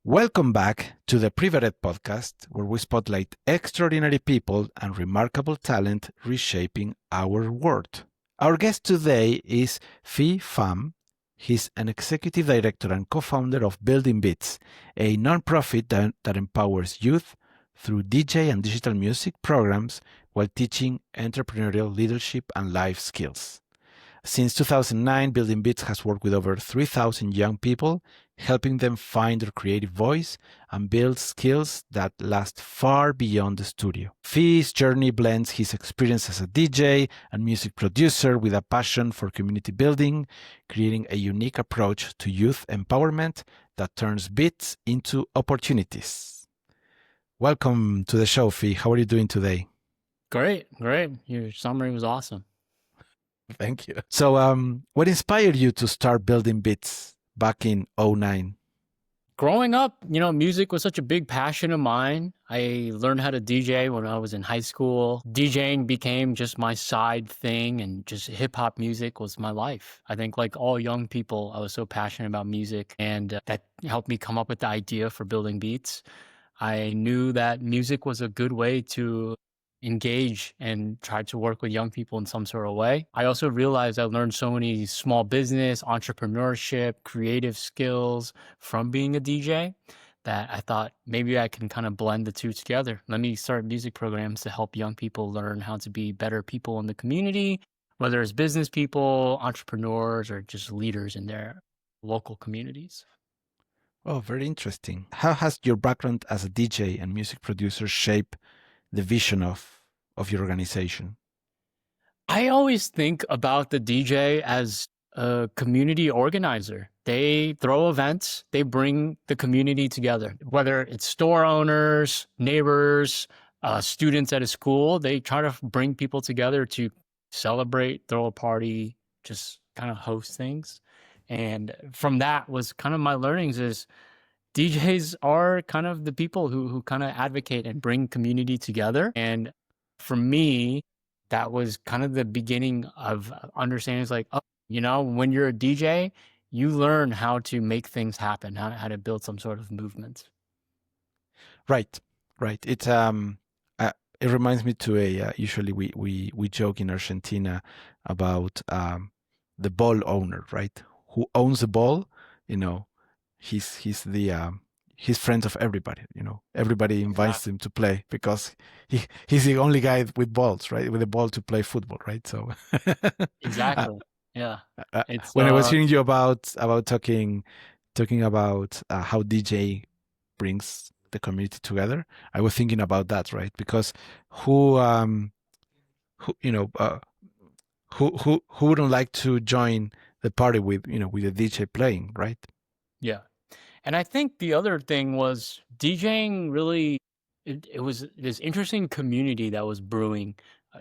Welcome back to the Privated podcast, where we spotlight extraordinary people and remarkable talent reshaping our world. Our guest today is Phi Pham. He's an executive director and co-founder of Building Beats, a nonprofit that empowers youth through DJ and digital music programs while teaching entrepreneurial leadership and life skills. Since 2009, Building Beats has worked with over 3,000 young people, helping them find their creative voice and build skills that last far beyond the studio. Phi's journey blends his experience as a DJ and music producer with a passion for community building, creating a unique approach to youth empowerment that turns beats into opportunities. Welcome to the show, Phi. How are you doing today? Great. Your summary was awesome. Thank you. So, what inspired you to start Building Beats back in 2009? Growing up, music was such a big passion of mine. I learned how to DJ when I was in high school. DJing became just my side thing, and just hip hop music was my life. I think, like all young people, I was so passionate about music, and that helped me come up with the idea for Building Beats. I knew that music was a good way to engage and try to work with young people in some sort of way. I also realized I learned so many small business, entrepreneurship, creative skills from being a DJ that I thought maybe I can kind of blend the two together. Let me start music programs to help young people learn how to be better people in the community, whether it's business people, entrepreneurs, or just leaders in their local communities. Oh, very interesting. How has your background as a DJ and music producer shaped the vision of your organization? I always think about the DJ as a community organizer. They throw events, they bring the community together, whether it's store owners, neighbors, students at a school. They try to bring people together to celebrate, throw a party, just kind of host things. And from that was kind of my learnings is DJs are kind of the people who kind of advocate and bring community together. And for me, that was kind of the beginning of understanding it's like, when you're a DJ, you learn how to make things happen, how to build some sort of movement. Right. It reminds me to a usually we joke in Argentina about the ball owner, right? Who owns the ball? He's friend of everybody. Everybody invites him to play because he's the only guy with balls, right? With a ball to play football, right? So Exactly. Yeah. It's when I was hearing you about talking about how DJ brings the community together, I was thinking about that, right? Because who wouldn't like to join the party with with a DJ playing, right? Yeah. And I think the other thing was DJing really, it was this interesting community that was brewing.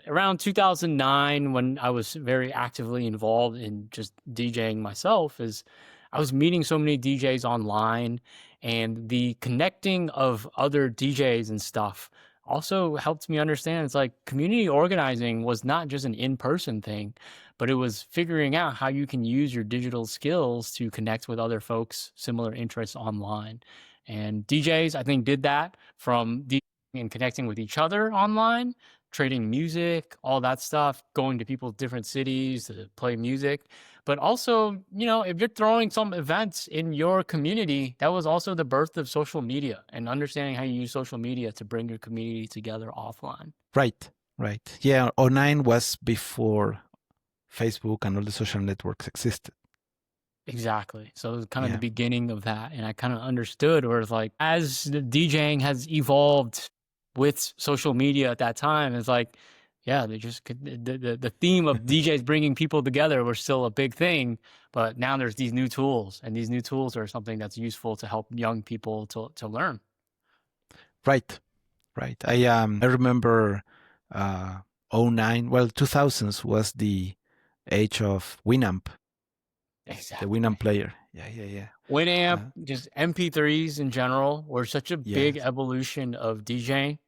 Around 2009, when I was very actively involved in just DJing myself, is I was meeting so many DJs online, and the connecting of other DJs and stuff also helped me understand it's like community organizing was not just an in-person thing, but it was figuring out how you can use your digital skills to connect with other folks, similar interests online. And DJs, I think, did that from DJing and connecting with each other online, trading music, all that stuff, going to people's different cities to play music. But also, if you're throwing some events in your community, that was also the birth of social media and understanding how you use social media to bring your community together offline. Right. Yeah, 2009 was before Facebook and all the social networks existed. Exactly. So it was kind of the beginning of that. And I kind of understood where it's like, as the DJing has evolved with social media at that time, it's like, yeah, they just the theme of DJs bringing people together was still a big thing, but now there's these new tools, and these new tools are something that's useful to help young people to learn. Right. I remember 2009. Well, 2000s was the age of Winamp. Exactly. The Winamp player. Yeah. Winamp, just MP3s in general, were such a big evolution of DJing.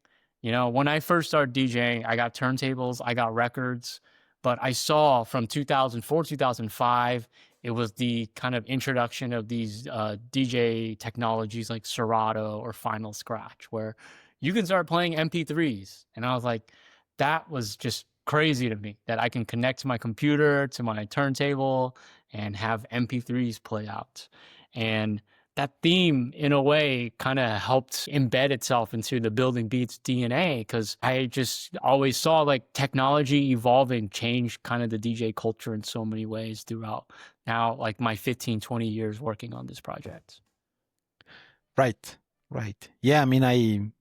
When I first started DJing, I got turntables, I got records, but I saw from 2004, 2005, It was the kind of introduction of these DJ technologies like Serato or Final Scratch, where you can start playing MP3s. And I was like, that was just crazy to me that I can connect my computer to my turntable and have MP3s play out. And that theme, in a way, kind of helped embed itself into the Building Beats DNA, because I just always saw like technology evolving change kind of the DJ culture in so many ways throughout now, like my 15, 20 years working on this project. Right, right. Yeah, I mean, I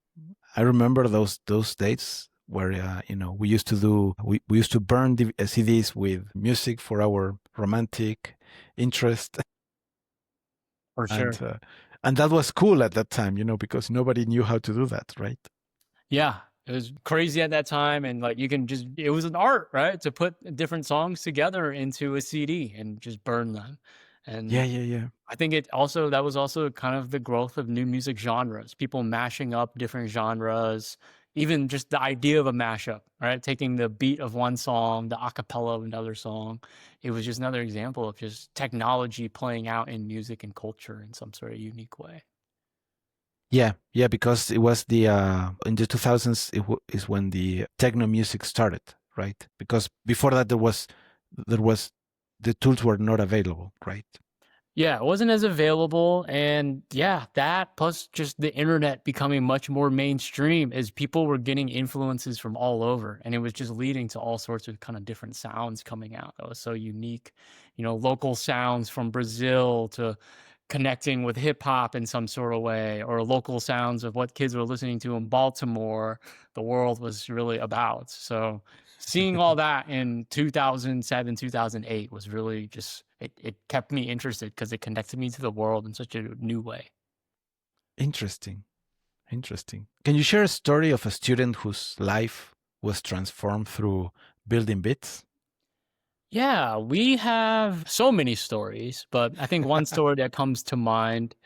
remember those dates where we used to we used to burn CDs with music for our romantic interest, For and sure. and that was cool at that time, because nobody knew how to do that, right? Yeah, it was crazy at that time. And like, it was an art, right? To put different songs together into a CD and just burn them. Yeah, And yeah, yeah. I think that was also kind of the growth of new music genres, people mashing up different genres, even just the idea of a mashup, right? Taking the beat of one song, the acapella of another song. It was just another example of just technology playing out in music and culture in some sort of unique way. Yeah, yeah, because it was the in the 2000s is when the techno music started, right? Because before that there was the tools were not available, right? Yeah, it wasn't as available. And yeah, that plus just the internet becoming much more mainstream as people were getting influences from all over. And it was just leading to all sorts of kind of different sounds coming out that was so unique. Local sounds from Brazil to connecting with hip hop in some sort of way, or local sounds of what kids were listening to in Baltimore, the world was really about. So seeing all that in 2007, 2008 was really just, it kept me interested because it connected me to the world in such a new way. Interesting. Interesting. Can you share a story of a student whose life was transformed through building bits? Yeah, we have so many stories, but I think one story that comes to mind,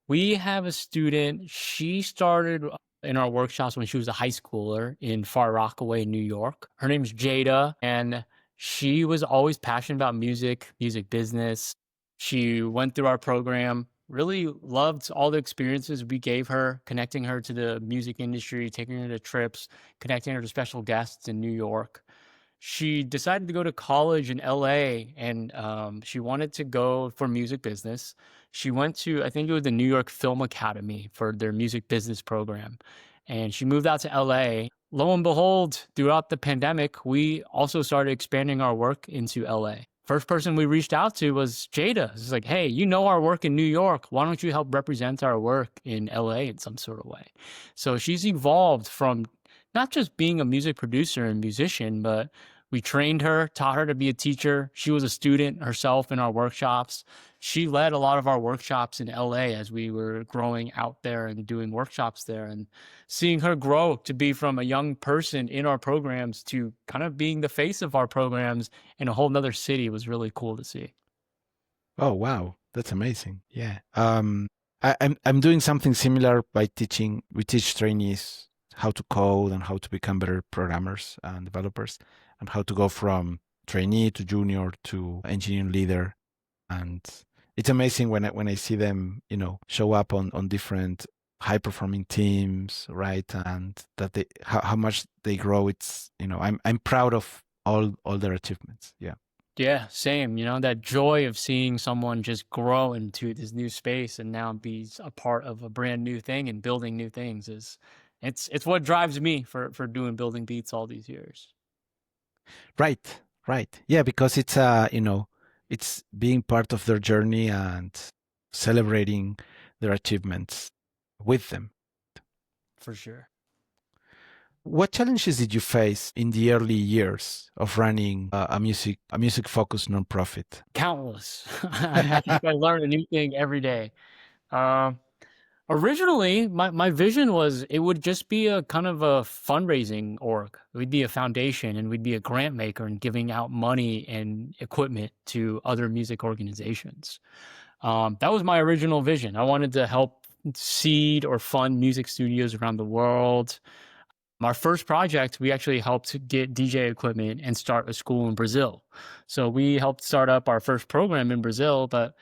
we have a student, she started in our workshops when she was a high schooler in Far Rockaway, New York. Her name's Jada, and she was always passionate about music, music business. She went through our program, really loved all the experiences we gave her, connecting her to the music industry, taking her to trips, connecting her to special guests in New York. She decided to go to college in LA, and she wanted to go for music business. She went to, I think it was the New York Film Academy for their music business program. And she moved out to LA. Lo and behold, throughout the pandemic, we also started expanding our work into LA. First person we reached out to was Jada. It's like, hey, you know our work in New York. Why don't you help represent our work in LA in some sort of way? So she's evolved from not just being a music producer and musician, but we trained her, taught her to be a teacher. She was a student herself in our workshops. She led a lot of our workshops in LA as we were growing out there and doing workshops there. And seeing her grow to be from a young person in our programs to kind of being the face of our programs in a whole nother city was really cool to see. Oh wow, that's amazing. Yeah. I'm doing something similar by teaching. We teach trainees how to code and how to become better programmers and developers, and how to go from trainee to junior to engineering leader. And it's amazing when I see them, show up on different high performing teams, right? And that they how much they grow. It's I'm proud of all their achievements. Yeah. Yeah, same. That joy of seeing someone just grow into this new space and now be a part of a brand new thing and building new things is it's what drives me for doing Building Beats all these years. Right, right. Yeah, because it's it's being part of their journey and celebrating their achievements with them. For sure. What challenges did you face in the early years of running a music focused nonprofit? Countless. I think I learn a new thing every day. Um, Originally, my vision was it would just be a kind of a fundraising org. We'd be a foundation and we'd be a grant maker and giving out money and equipment to other music organizations. That was my original vision. I wanted to help seed or fund music studios around the world. Our first project, we actually helped get DJ equipment and start a school in Brazil. So we helped start up our first program in Brazil, but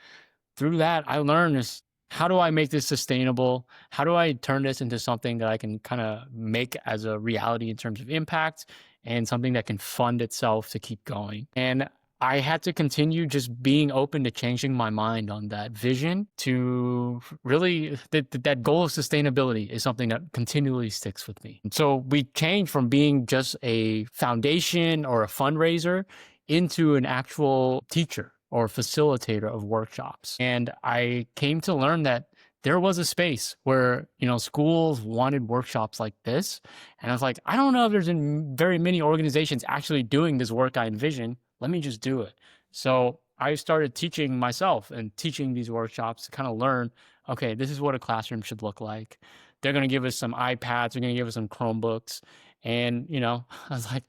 through that, I learned is how do I make this sustainable? How do I turn this into something that I can kind of make as a reality in terms of impact and something that can fund itself to keep going? And I had to continue just being open to changing my mind on that vision to really that goal of sustainability is something that continually sticks with me. So we changed from being just a foundation or a fundraiser into an actual teacher or facilitator of workshops. And I came to learn that there was a space where, schools wanted workshops like this. And I was like, I don't know if there's very many organizations actually doing this work I envision. Let me just do it. So I started teaching myself and teaching these workshops to kind of learn, okay, this is what a classroom should look like. They're going to give us some iPads. They're going to give us some Chromebooks. And, I was like,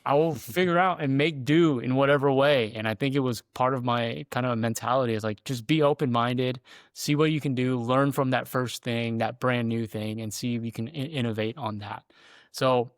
I will figure out and make do in whatever way. And I think it was part of my kind of mentality is like, just be open-minded, see what you can do, learn from that first thing, that brand new thing, and see if you can innovate on that. So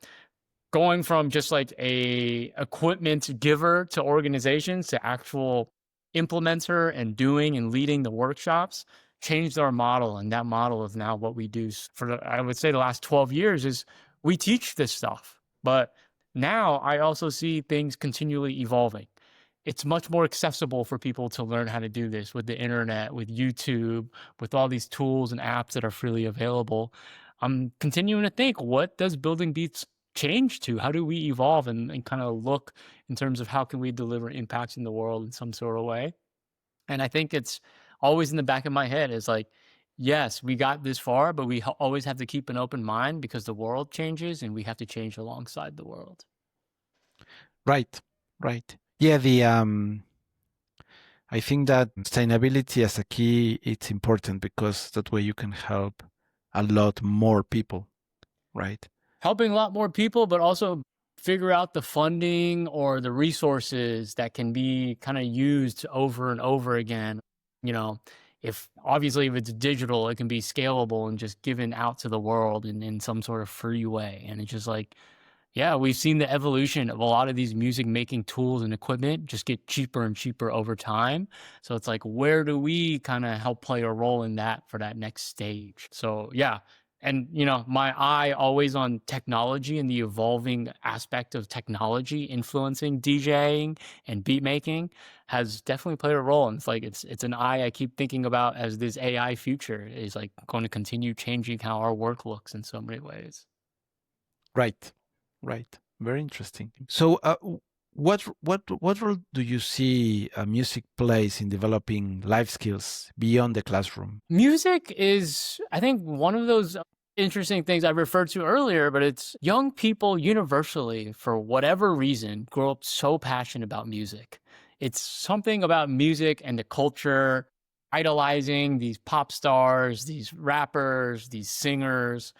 going from just like a equipment giver to organizations to actual implementer and doing and leading the workshops changed our model. And that model is now what we do for, I would say the last 12 years is we teach this stuff, but now I also see things continually evolving. It's much more accessible for people to learn how to do this with the internet, with YouTube, with all these tools and apps that are freely available. I'm continuing to think, what does Building Beats change to? How do we evolve and kind of look in terms of how can we deliver impacts in the world in some sort of way? And I think it's always in the back of my head is like, yes, we got this far, but we always have to keep an open mind because the world changes and we have to change alongside the world. Right, right. Yeah, I think that sustainability as a key, it's important because that way you can help a lot more people, right? Helping a lot more people, but also figure out the funding or the resources that can be kind of used over and over again. If it's digital, it can be scalable and just given out to the world in some sort of free way. And it's just like, yeah, we've seen the evolution of a lot of these music making tools and equipment just get cheaper and cheaper over time. So it's like, where do we kind of help play a role in that for that next stage? So yeah. And, my eye always on technology and the evolving aspect of technology influencing DJing and beat making has definitely played a role. And it's like, it's an eye I keep thinking about as this AI future is like going to continue changing how our work looks in so many ways. Right, right. Very interesting. So, what role do you see music plays in developing life skills beyond the classroom? Music is, I think, one of those interesting things I referred to earlier, but it's young people universally, for whatever reason, grow up so passionate about music. It's something about music and the culture, idolizing these pop stars, these rappers, these singers.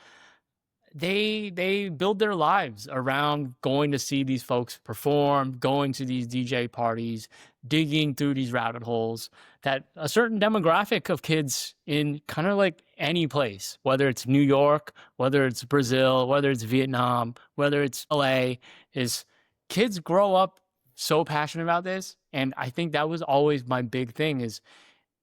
They build their lives around going to see these folks perform, going to these DJ parties, digging through these rabbit holes that a certain demographic of kids in kind of like any place, whether it's New York, whether it's Brazil, whether it's Vietnam, whether it's LA, is kids grow up so passionate about this. And I think that was always my big thing is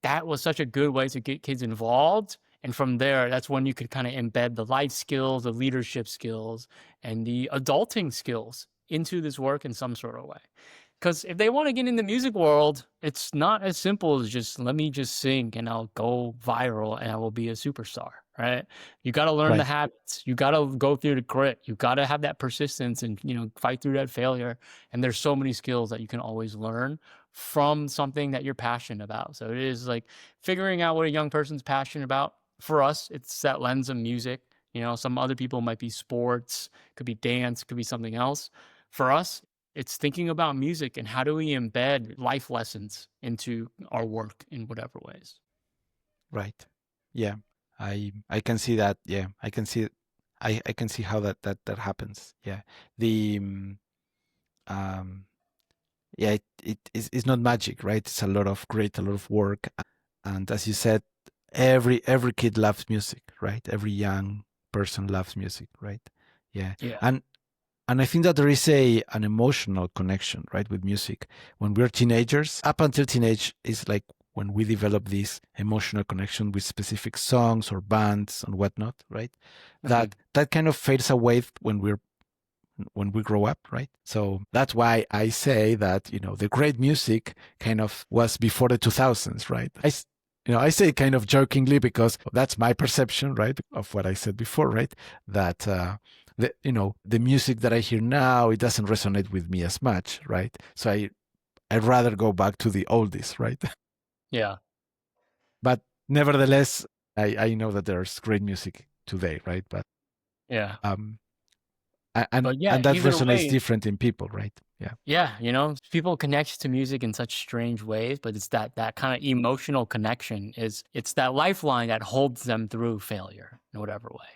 that was such a good way to get kids involved. And from there, that's when you could kind of embed the life skills, the leadership skills, and the adulting skills into this work in some sort of way. Because if they want to get in the music world, it's not as simple as just let me just sing and I'll go viral and I will be a superstar, right? You got to learn the habits. You got to go through the grit. You got to have that persistence and, fight through that failure. And there's so many skills that you can always learn from something that you're passionate about. So it is like figuring out what a young person's passionate about. For us, it's that lens of music. Some other people might be sports, could be dance, could be something else. For us, it's thinking about music and how do we embed life lessons into our work in whatever ways. Right. Yeah. I can see that. Yeah. I can see how that happens. Yeah. Yeah, it's not magic, right? It's a lot of grit, a lot of work. And as you said, every kid loves music, right? Every young person loves music, right? Yeah. Yeah. And I think that there is an emotional connection, right, with music. When we're teenagers, up until teenage is like when we develop this emotional connection with specific songs or bands and whatnot, right? Mhm. That kind of fades away when we grow up, right? So that's why I say that, the great music kind of was before the 2000s, right? I say kind of jokingly because that's my perception, right, of what I said before, right? That the music that I hear now, it doesn't resonate with me as much, right? So I'd rather go back to the oldies, right? Yeah. But nevertheless, I know that there's great music today, right? But Yeah. um, and But yeah, and that either resonates way, different in people, right? Yeah. yeah, people connect to music in such strange ways, but it's that kind of emotional connection it's that lifeline that holds them through failure in whatever way.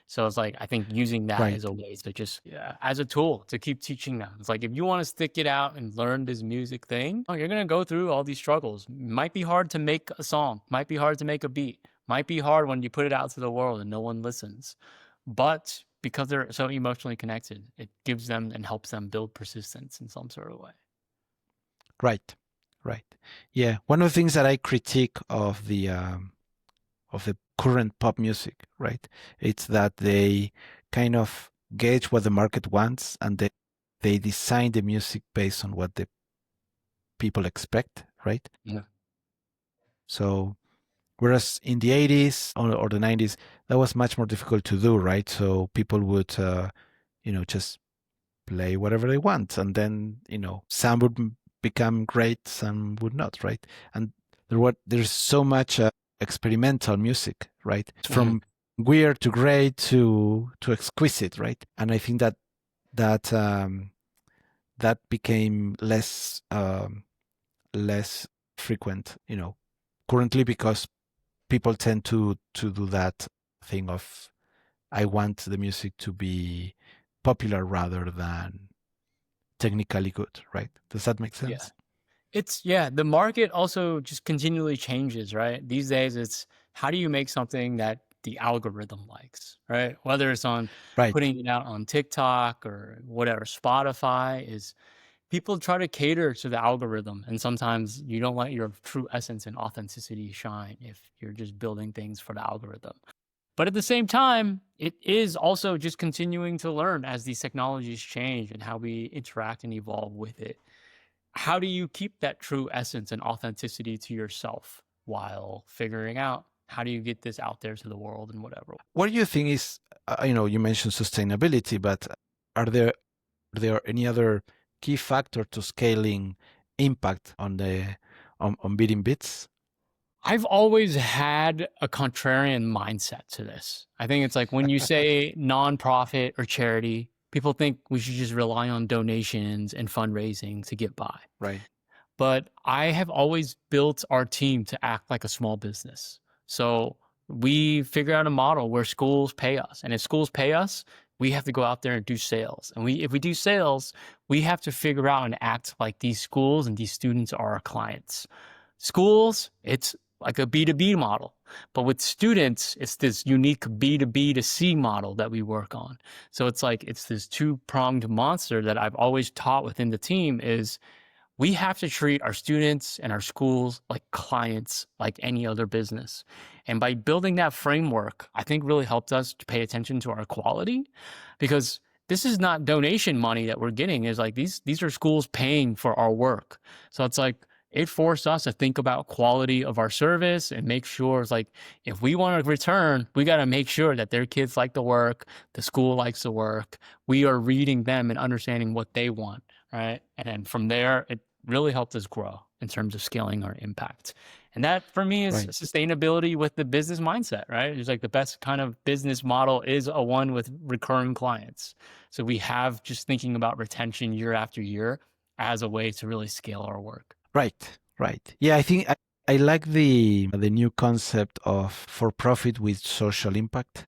So it's like I think using that Right. as a way to just as a tool to keep teaching them. It's like if you want to stick it out and learn this music thing, you're gonna go through all these struggles. Might be hard to make a song, might be hard to make a beat, might be hard when you put it out to the world and no one listens. But because they're so emotionally connected, it gives them and helps them build persistence in some sort of way. Right. Right. Yeah. One of the things that I critique of the current pop music, right, it's that they kind of gauge what the market wants, and they design the music based on what the people expect, right? Yeah. So whereas in the 80s or the 90s, that was much more difficult to do, right? So people would, just play whatever they want. And then, some would become great, some would not, right? And there's so much experimental music, right? Mhm. From weird to great to exquisite, right? And I think that that became less frequent, currently, because people tend to do that thing of, I want the music to be popular rather than technically good, right? Does that make Yeah. sense? The market also just continually changes, right? These days it's how do you make something that the algorithm likes, right? Whether it's on Right. putting it out on TikTok or whatever, Spotify is people try to cater to the algorithm. And sometimes you don't let your true essence and authenticity shine if you're just building things for the algorithm. But at the same time, it is also just continuing to learn as these technologies change and how we interact and evolve with it. How do you keep that true essence and authenticity to yourself while figuring out how do you get this out there to the world and whatever? What do you think is, you mentioned sustainability, but are there any other key factor to scaling impact on beating bits? I've always had a contrarian mindset to this. I think it's like when you say nonprofit or charity, people think we should just rely on donations and fundraising to get by. Right. But I have always built our team to act like a small business. So we figure out a model where schools pay us. And if schools pay us, we have to go out there and do sales. And if we do sales, we have to figure out and act like these schools and these students are our clients. Schools, it's like a B2B model. But with students, it's this unique B2B to C model that we work on. So it's like it's this two-pronged monster that I've always taught within the team is we have to treat our students and our schools like clients, like any other business. And by building that framework, I think really helped us to pay attention to our quality because this is not donation money that we're getting. Is like these are schools paying for our work. So it's like it forced us to think about quality of our service and make sure it's like if we want to return, we got to make sure that their kids like the work, the school likes the work. We are reading them and understanding what they want, right? And then from there, it really helped us grow in terms of scaling our impact. And that for me is Right. sustainability with the business mindset, right? It's like the best kind of business model is a one with recurring clients. So we have just thinking about retention year after year as a way to really scale our work. Right. Right. Yeah, I think I like the new concept of for profit with social impact.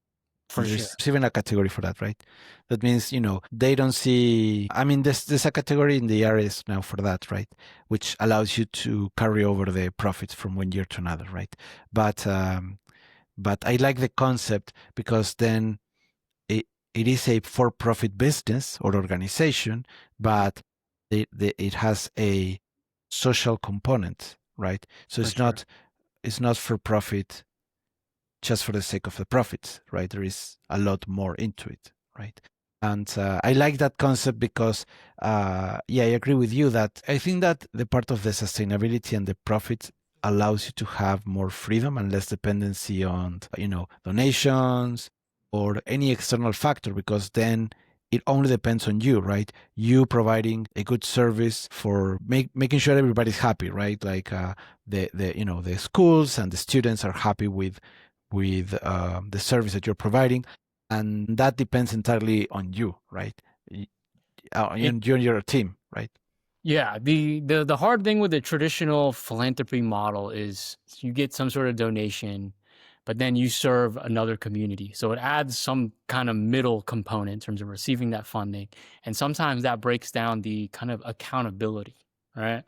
For There's sure. even a category for that, right? That means, they don't see, I mean, there's a category in the areas now for that, right? Which allows you to carry over the profits from one year to another, right? But I like the concept because then it is a for-profit business or organization, but it has a social component, right? So For sure. it's not for profit just for the sake of the profits, right? There is a lot more into it, right? And I like that concept because, yeah, I agree with you that I think that the part of the sustainability and the profit allows you to have more freedom and less dependency on, donations or any external factor, because then it only depends on you, right? You providing a good service for making sure everybody's happy, right? Like the schools and the students are happy with the service that you're providing, and that depends entirely on you, right? It You and your team, right? Yeah, the hard thing with the traditional philanthropy model is you get some sort of donation, but then you serve another community. So it adds some kind of middle component in terms of receiving that funding. And sometimes that breaks down the kind of accountability, right?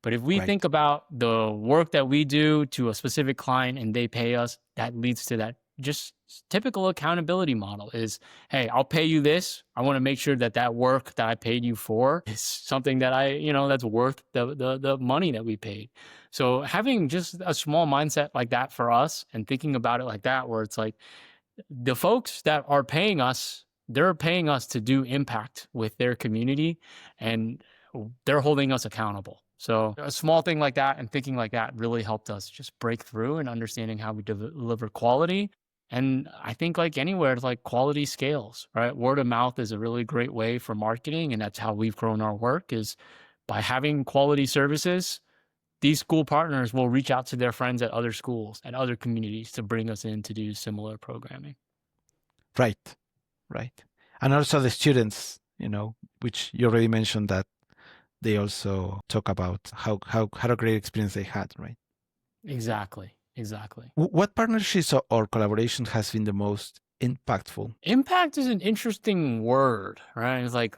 But if we think Right. about the work that we do to a specific client and they pay us, that leads to that just typical accountability model is, hey, I'll pay you this. I want to make sure that that work that I paid you for is something that that's worth the money that we paid. So having just a small mindset like that for us and thinking about it like that, where it's like the folks that are paying us, they're paying us to do impact with their community and they're holding us accountable. So a small thing like that and thinking like that really helped us just break through and understanding how we deliver quality. And I think like anywhere, it's like quality scales, right? Word of mouth is a really great way for marketing. And that's how we've grown our work is by having quality services. These school partners will reach out to their friends at other schools and other communities to bring us in to do similar programming. Right. Right. And also the students, which you already mentioned that they also talk about how a great experience they had, right? Exactly. Exactly. What partnerships or collaboration has been the most impactful? Impact is an interesting word, right? It's like,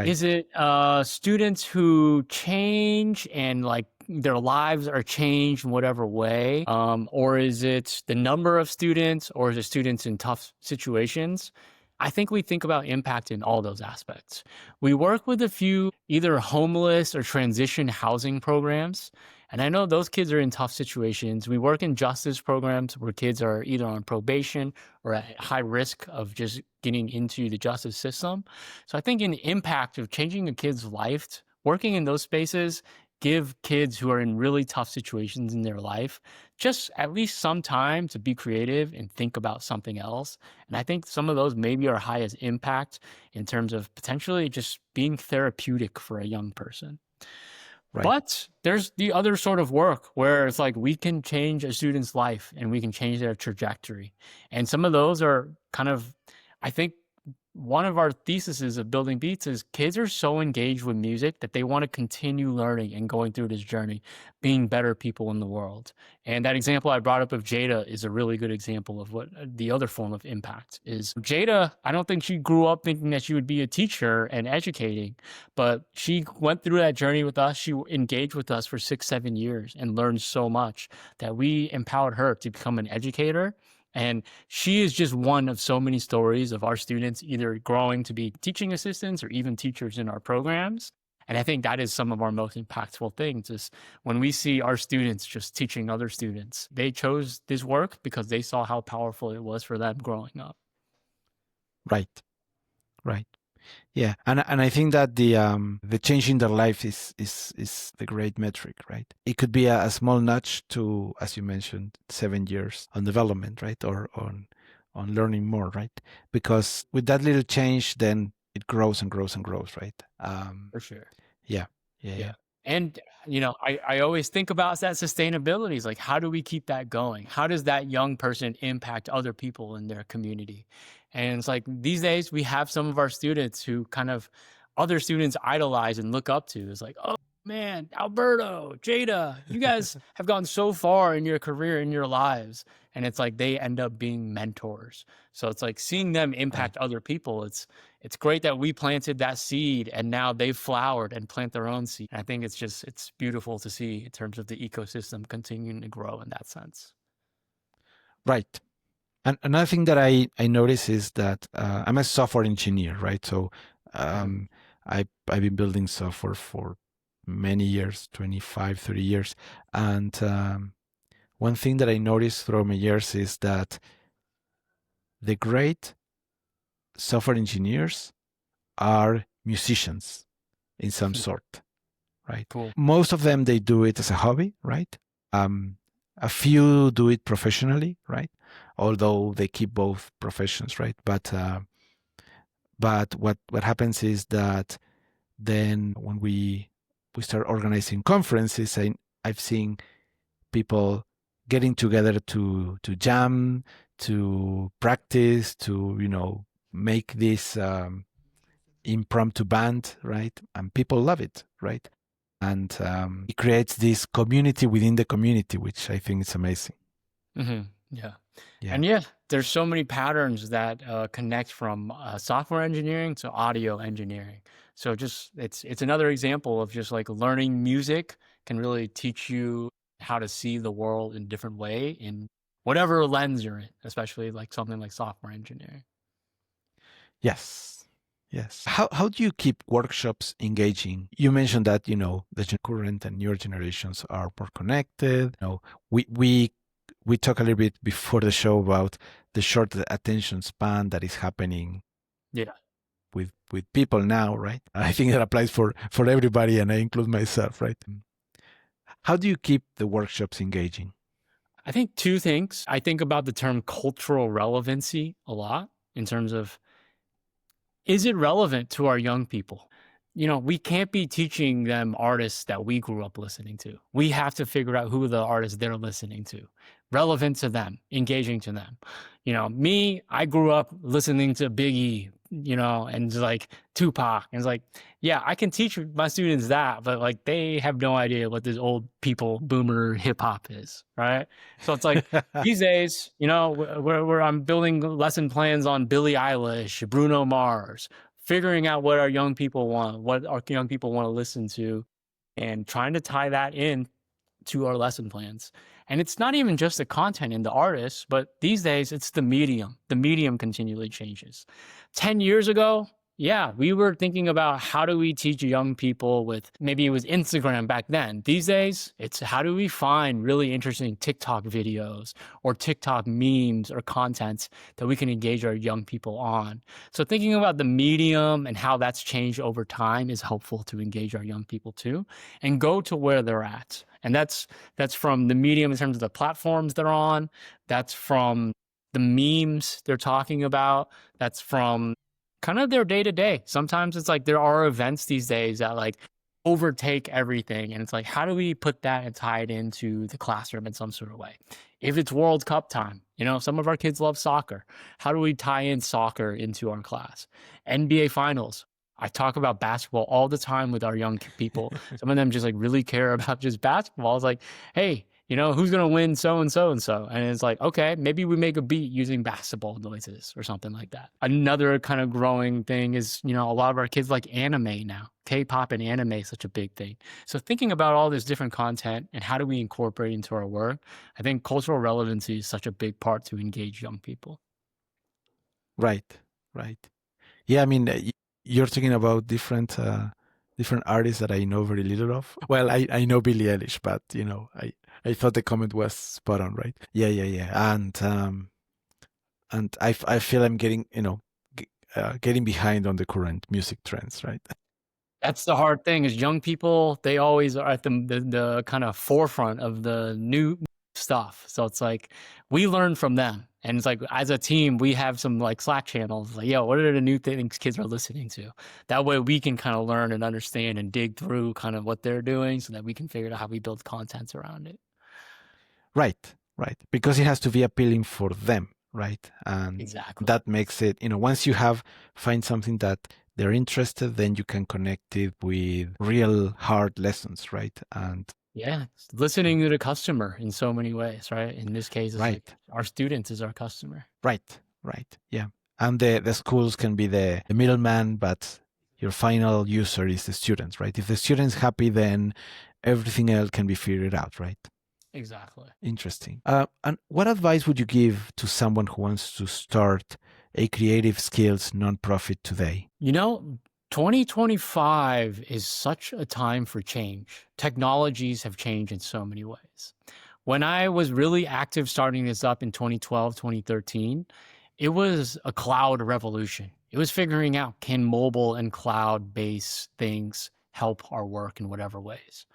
is Right. it students who change and like their lives are changed in whatever way? Or is it the number of students or is it students in tough situations? I think we think about impact in all those aspects. We work with a few either homeless or transition housing programs. And I know those kids are in tough situations. We work in justice programs where kids are either on probation or at high risk of just getting into the justice system. So I think an impact of changing a kid's life, working in those spaces, give kids who are in really tough situations in their life just at least some time to be creative and think about something else. And I think some of those maybe are highest impact in terms of potentially just being therapeutic for a young person. Right. But there's the other sort of work where it's like we can change a student's life and we can change their trajectory. And some of those are kind of, I think, one of our theses of Building Beats is kids are so engaged with music that they want to continue learning and going through this journey, being better people in the world. And that example I brought up of Jada is a really good example of what the other form of impact is. Jada, I don't think she grew up thinking that she would be a teacher and educating, but she went through that journey with us. She engaged with us for 6-7 years and learned so much that we empowered her to become an educator. And she is just one of so many stories of our students either growing to be teaching assistants or even teachers in our programs. And I think that is some of our most impactful things is when we see our students just teaching other students. They chose this work because they saw how powerful it was for them growing up. Right. Right. Yeah, and I think that the change in their life is the great metric, right? It could be a small nudge to, as you mentioned, 7 years on development, right, or on learning more, right? Because with that little change, then it grows and grows and grows, right? For sure. Yeah, yeah, Yeah. yeah. And, I always think about that sustainability is like, how do we keep that going? How does that young person impact other people in their community? And it's like these days we have some of our students who kind of other students idolize and look up to. It's like, oh man, Alberto, Jada, you guys have gone so far in your career, in your lives. And it's like they end up being mentors. So it's like seeing them Right. impact other people. It's great that we planted that seed and now they've flowered and plant their own seed. And I think it's beautiful to see in terms of the ecosystem continuing to grow in that sense. Right. And another thing that I notice is that I'm a software engineer, right? So I've been building software for many years, 25, 30 years. And one thing that I noticed throughout my years is that the great software engineers are musicians in some sort, right? Cool. Most of them, they do it as a hobby, right? A few do it professionally, right? Although they keep both professions, right? But what happens is that then when we start organizing conferences, I've seen people getting together to jam, to practice, to make this impromptu band, right? And people love it, right? And it creates this community within the community, which I think is amazing. Yeah. Yeah. And yeah, there's so many patterns that connect from software engineering to audio engineering. So just it's another example of just like learning music can really teach you how to see the world in a different way in whatever lens you're in, especially like something like software engineering. Yes. Yes. How do you keep workshops engaging? You mentioned that, the current and newer generations are more connected. We talk a little bit before the show about the short attention span that is happening Yeah. with people now, right? I think it applies for everybody, and I include myself, right? How do you keep the workshops engaging? I think two things. I think about the term cultural relevancy a lot in terms of, is it relevant to our young people? We can't be teaching them artists that we grew up listening to. We have to figure out who the artists they're listening to, relevant to them, engaging to them. Me, I grew up listening to Biggie, and just like Tupac. And it's like, yeah, I can teach my students that, but like they have no idea what this old people boomer hip hop is, right? So it's like these days, where I'm building lesson plans on Billie Eilish, Bruno Mars, figuring out what our young people want, what our young people want to listen to, and trying to tie that in to our lesson plans. And it's not even just the content and the artists, but these days it's the medium. The medium continually changes. 10 years ago, yeah, we were thinking about how do we teach young people with, maybe it was Instagram back then. These days, it's how do we find really interesting TikTok videos or TikTok memes or contents that we can engage our young people on. So thinking about the medium and how that's changed over time is helpful to engage our young people too, and go to where they're at. And that's from the medium in terms of the platforms they're on. That's from the memes they're talking about. That's from kind of their day to day. Sometimes it's like there are events these days that like overtake everything. And it's like, how do we put that and tie it into the classroom in some sort of way? If it's World Cup time, some of our kids love soccer. How do we tie in soccer into our class? NBA finals. I talk about basketball all the time with our young people. Some of them just like really care about just basketball. It's like, hey, who's going to win so and so and so? And it's like, okay, maybe we make a beat using basketball noises or something like that. Another kind of growing thing is, a lot of our kids like anime now. K-pop and anime is such a big thing. So thinking about all this different content and how do we incorporate into our work, I think cultural relevancy is such a big part to engage young people. Right. Yeah, I mean, you're talking about different artists that I know very little of. Well, I know Billie Eilish, but I thought the comment was spot on, right? Yeah. And I feel I'm getting getting behind on the current music trends, right? That's the hard thing is young people, they always are at the kind of forefront of the new stuff. So it's like we learn from them. And it's like as a team, we have some like Slack channels like, yo, what are the new things kids are listening to? That way we can kind of learn and understand and dig through kind of what they're doing so that we can figure out how we build content around it. Right. Because it has to be appealing for them, right? And exactly. That makes it, once you find something that they're interested, then you can connect it with real hard lessons, right? And yeah, listening to the customer in so many ways, right? In this case, it's right. Like our students is our customer. Right. Yeah. And the schools can be the middleman, but your final user is the students, right? If the student's happy, then everything else can be figured out, right? Exactly. Interesting. And what advice would you give to someone who wants to start a creative skills nonprofit today? 2025 is such a time for change. Technologies have changed in so many ways. When I was really active starting this up in 2012, 2013, it was a cloud revolution. It was figuring out, can mobile and cloud-based things help our work in whatever ways?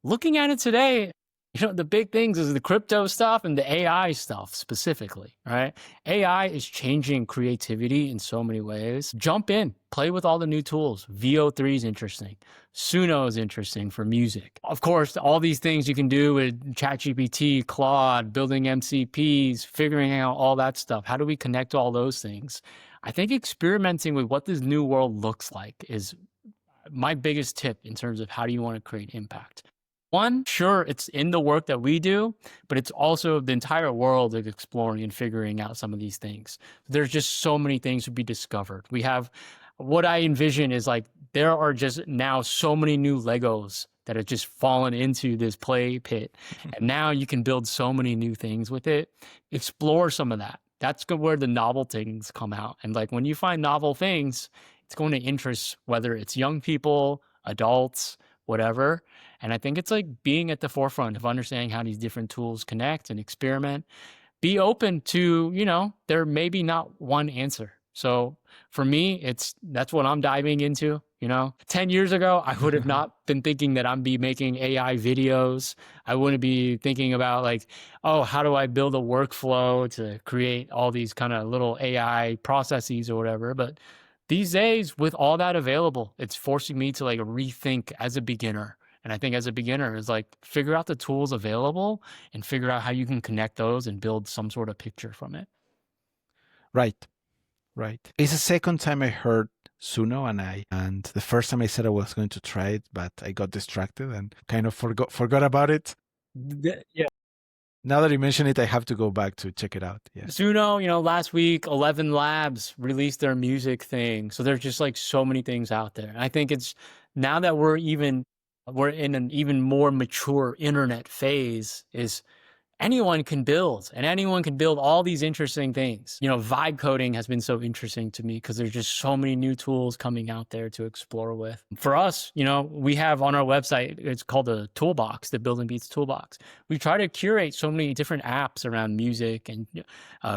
Looking at it today, the big things is the crypto stuff and the AI stuff specifically, right? AI is changing creativity in so many ways. Jump in, play with all the new tools. VO3 is interesting. Suno is interesting for music. Of course, all these things you can do with ChatGPT, Claude, building MCPs, figuring out all that stuff. How do we connect all those things? I think experimenting with what this new world looks like is my biggest tip in terms of how do you want to create impact. One, sure, it's in the work that we do, but it's also the entire world of exploring and figuring out some of these things. There's just so many things to be discovered. We have what I envision is like there are just now so many new Legos that have just fallen into this play pit. And now you can build so many new things with it. Explore some of that. That's where the novel things come out. And like when you find novel things, it's going to interest whether it's young people, adults, whatever. And I think it's like being at the forefront of understanding how these different tools connect and experiment. Be open to, there may be not one answer. So for me, that's what I'm diving into. 10 years ago, I would have not been thinking that I'm be making AI videos. I wouldn't be thinking about like, oh, how do I build a workflow to create all these kind of little AI processes or whatever. But these days, with all that available, it's forcing me to like rethink as a beginner. And I think as a beginner is like figure out the tools available and figure out how you can connect those and build some sort of picture from it. Right. It's the second time I heard Suno, and the first time I said I was going to try it, but I got distracted and kind of forgot about it. Yeah. Now that you mention it, I have to go back to check it out. Yeah. Suno, last week, 11 Labs released their music thing. So there's just like so many things out there. And I think it's now that we're in an even more mature internet phase is anyone can build and anyone can build all these interesting things. Vibe coding has been so interesting to me because there's just so many new tools coming out there to explore with. For us, we have on our website, it's called the toolbox, the Building Beats toolbox. We try to curate so many different apps around music and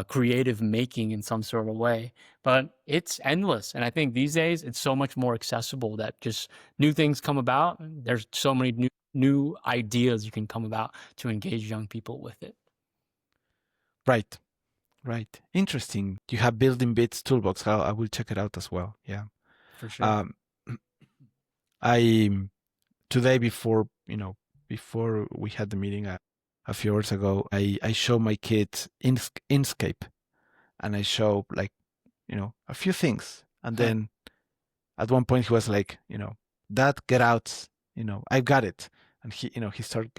creative making in some sort of way, but it's endless. And I think these days it's so much more accessible that just new things come about. There's so many new ideas you can come about to engage young people with it. Right. Interesting. You have Building Bits Toolbox. I will check it out as well. Yeah. For sure. I today before we had the meeting a few hours ago, I show my kids Inkscape, and I show like a few things, and then at one point he was like, Dad, get out, I've got it. And he started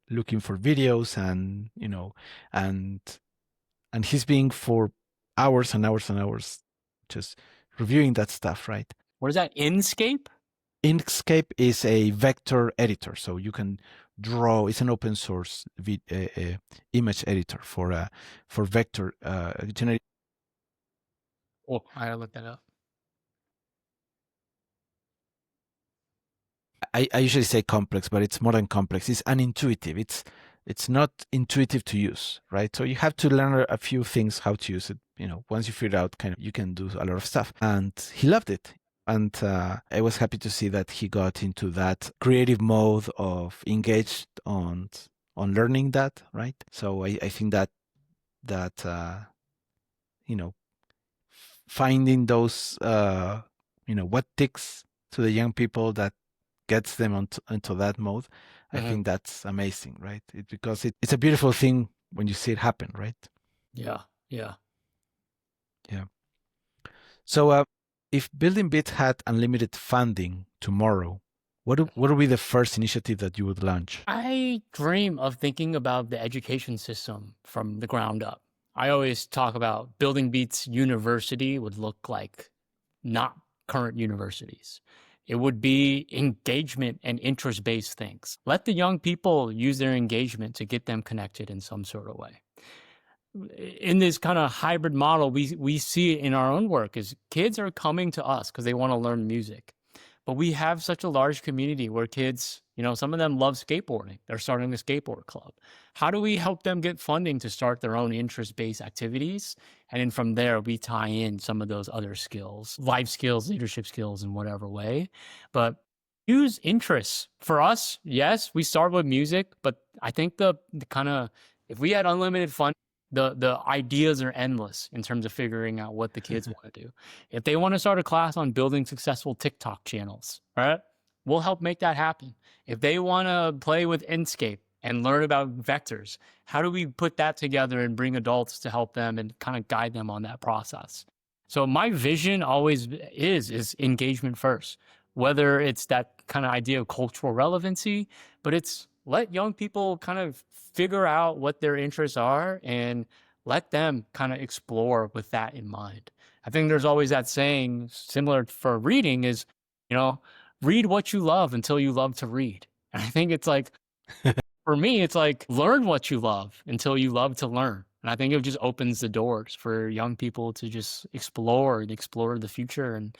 looking for videos and he's being for hours and hours and hours just reviewing that stuff, right? What is that? Inkscape? Inkscape is a vector editor, so you can draw. It's an open source image editor for vector generating. Oh, I gotta look that up. I usually say complex, but it's more than complex. It's unintuitive. It's not intuitive to use, right? So you have to learn a few things how to use it. Once you figure out, you can do a lot of stuff. And he loved it. And I was happy to see that he got into that creative mode of engaged on learning that, right? So I think that finding those what ticks to the young people that gets them into that mode, I think that's amazing, right? Because it's a beautiful thing when you see it happen, right? Yeah. So if Building Bits had unlimited funding tomorrow, what would be the first initiative that you would launch? I dream of thinking about the education system from the ground up. I always talk about Building Beats University would look like not current universities. it would be engagement and interest-based things. Let the young people use their engagement to get them connected in some sort of way. In this kind of hybrid model, we see it in our own work is kids are coming to us because they want to learn music. But we have such a large community where kids, some of them love skateboarding. They're starting a skateboard club. How do we help them get funding to start their own interest-based activities? And then from there, we tie in some of those other skills, life skills, leadership skills in whatever way. But use interests. For us, yes, we start with music, but I think the kind of, if we had unlimited funding, the ideas are endless in terms of figuring out what the kids want to do. If they want to start a class on building successful TikTok channels, right? We'll help make that happen. If they want to play with Inkscape and learn about vectors, how do we put that together and bring adults to help them and kind of guide them on that process? So my vision always is engagement first, whether it's that kind of idea of cultural relevancy, but it's let young people kind of figure out what their interests are and let them kind of explore with that in mind. I think there's always that saying similar for reading is, read what you love until you love to read. And I think it's like, for me, it's like learn what you love until you love to learn. And I think it just opens the doors for young people to just explore the future and,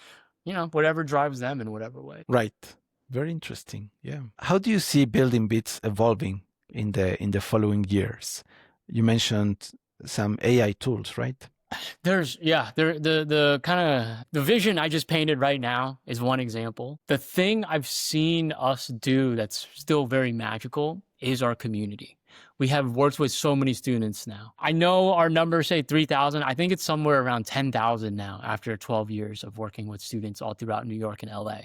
whatever drives them in whatever way. Right. Very interesting. Yeah. How do you see building bits evolving in the following years? You mentioned some AI tools, right? The kind of the vision I just painted right now is one example. The thing I've seen us do that's still very magical is our community. We have worked with so many students now. I know our numbers say 3,000. I think it's somewhere around 10,000 now after 12 years of working with students all throughout New York and LA.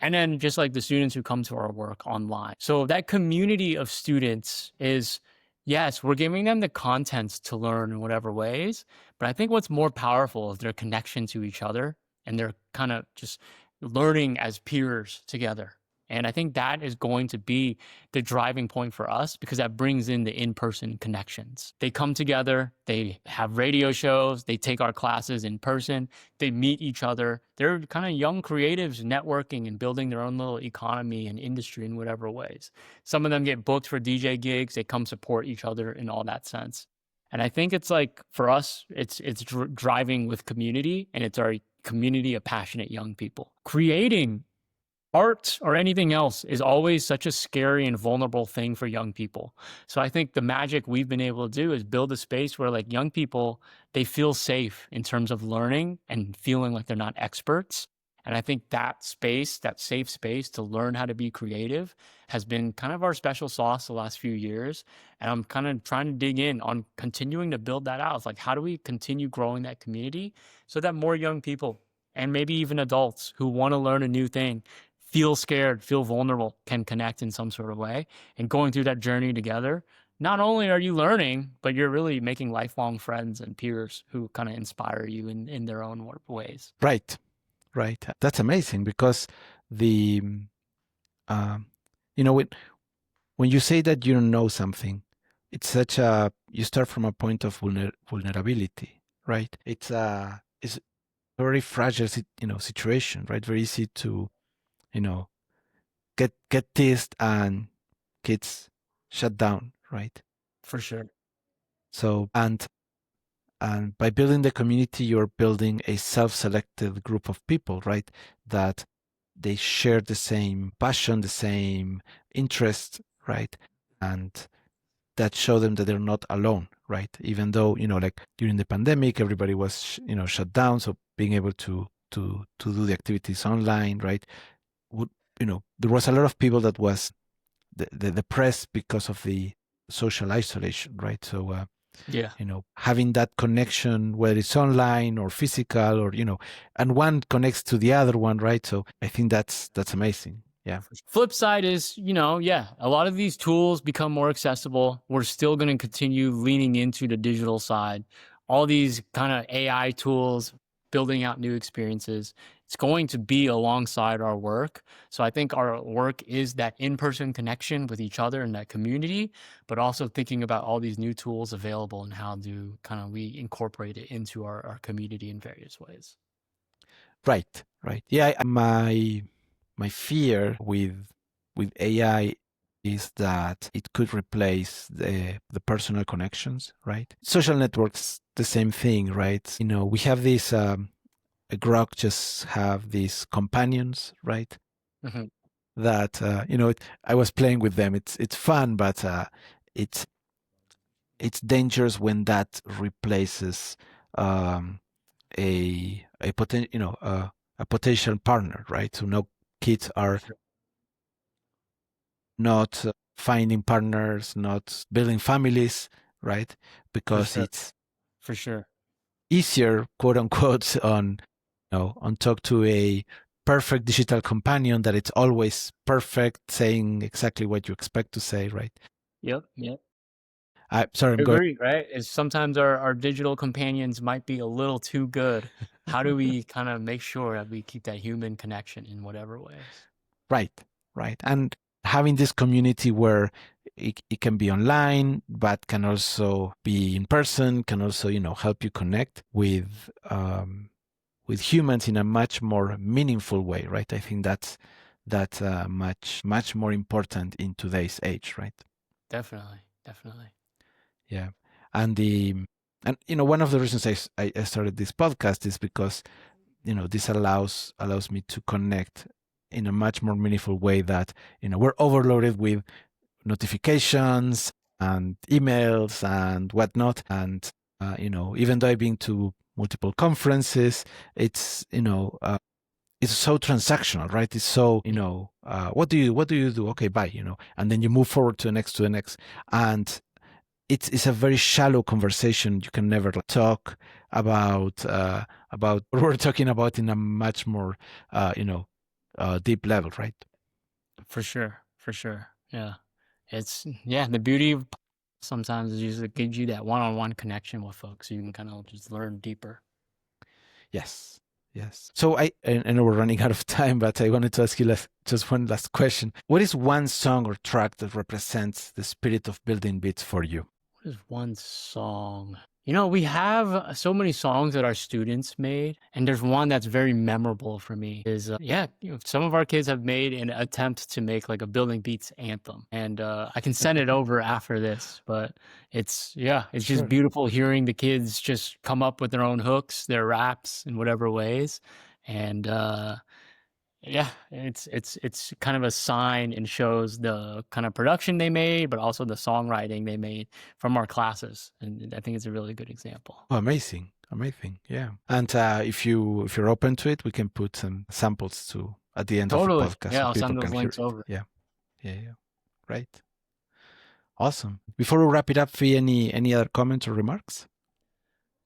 And then just like the students who come to our work online. So that community of students is, yes, we're giving them the contents to learn in whatever ways. But I think what's more powerful is their connection to each other and they're kind of just learning as peers together. And I think that is going to be the driving point for us because that brings in the in-person connections. They come together, they have radio shows, they take our classes in person, they meet each other. They're kind of young creatives networking and building their own little economy and industry in whatever ways. Some of them get booked for DJ gigs, they come support each other in all that sense. And I think it's like, for us, it's driving with community, and it's our community of passionate young people. Creating art or anything else is always such a scary and vulnerable thing for young people. So I think the magic we've been able to do is build a space where like young people, they feel safe in terms of learning and feeling like they're not experts. And I think that space, that safe space to learn how to be creative has been kind of our special sauce the last few years. And I'm kind of trying to dig in on continuing to build that out. It's like, how do we continue growing that community so that more young people and maybe even adults who want to learn a new thing feel scared, feel vulnerable, can connect in some sort of way. And going through that journey together, not only are you learning, but you're really making lifelong friends and peers who kind of inspire you in their own ways. Right. That's amazing because the, when you say that you don't know something, it's you start from a point of vulnerability, right? It's a very fragile, situation, right? Very easy to, get teased and kids shut down, right? For sure. So, and by building the community, you're building a self-selected group of people, right? That they share the same passion, the same interest, right? And that show them that they're not alone, right? Even though, like during the pandemic, everybody was, shut down. So being able to do the activities online, right? There was a lot of people that was depressed because of the social isolation, right? So, Yeah. Having that connection, whether it's online or physical or, and one connects to the other one, right? So I think that's amazing. Yeah. Flip side is, a lot of these tools become more accessible. We're still going to continue leaning into the digital side. All these kind of AI tools, building out new experiences, it's going to be alongside our work. So I think our work is that in-person connection with each other and that community, but also thinking about all these new tools available and how do kind of we incorporate it into our community in various ways. Right. Yeah. My my fear with AI is that it could replace the personal connections, right? Social networks, the same thing, right? We have these Grok just have these companions, right? Mm-hmm. That I was playing with them. It's fun, but it's it's dangerous when that replaces um, a potential a potential partner, right? So no kids For are sure. not finding partners, not building families, right? For Because sure. it's For sure. easier, quote unquote, on talk to a perfect digital companion that it's always perfect, saying exactly what you expect to say, right? Yep. Yep. Sorry, I I'm going. agree, right? Is sometimes our digital companions might be a little too good. How do we kind of make sure that we keep that human connection in whatever ways? Right, right. And having this community where it can be online, but can also be in person, can also, help you connect with humans in a much more meaningful way, right? I think that's much more important in today's age, right? Definitely. Definitely. Yeah. And the and one of the reasons I started this podcast is because this allows me to connect in a much more meaningful way that we're overloaded with notifications and emails and whatnot, and even though I've been to multiple conferences, it's it's so transactional, right? It's so what do you do? Okay, bye, and then you move forward to the next, and it's a very shallow conversation. You can never talk about what we're talking about in a much more deep level, right? For sure. For sure. Yeah. The beauty of sometimes is just it gives you that one-on-one connection with folks so you can kind of just learn deeper. Yes, yes. So I know we're running out of time, but I wanted to ask you just one last question. What is one song or track that represents the spirit of building beats for you? What is one song? We have so many songs that our students made, and there's one that's very memorable for me. Some of our kids have made an attempt to make like a Building Beats anthem, and I can send it over after this. But it's just Sure. beautiful hearing the kids just come up with their own hooks, their raps in whatever ways, and it's kind of a sign and shows the kind of production they made, but also the songwriting they made from our classes, and I think it's a really good example. Oh, amazing, amazing. Yeah. And if you're open to it, we can put some samples to at the end of the Totally. podcast Yeah, so I'll people send can those hear links it. over. Yeah, yeah, yeah. Right. Awesome. Before we wrap it up, Fee, any other comments or remarks?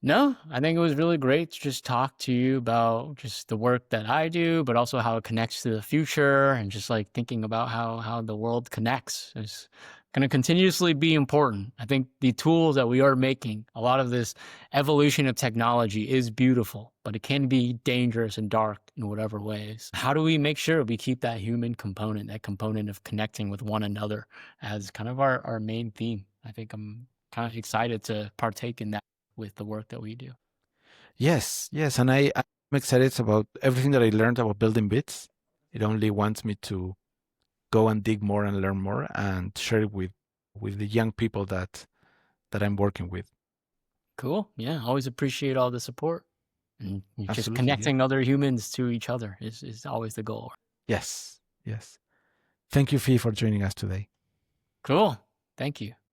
No, I think it was really great to just talk to you about just the work that I do, but also how it connects to the future and just like thinking about how the world connects is going to continuously be important. I think the tools that we are making, a lot of this evolution of technology is beautiful, but it can be dangerous and dark in whatever ways. How do we make sure we keep that human component, that component of connecting with one another as kind of our main theme? I think I'm kind of excited to partake in that with the work that we do. Yes, yes. And I'm excited about everything that I learned about building bits. It only wants me to go and dig more and learn more and share it with the young people that I'm working with. Cool. Yeah. Always appreciate all the support. And just Absolutely, yeah. connecting other humans to each other is always the goal. Yes, yes. Thank you, Fee, for joining us today. Cool. Thank you.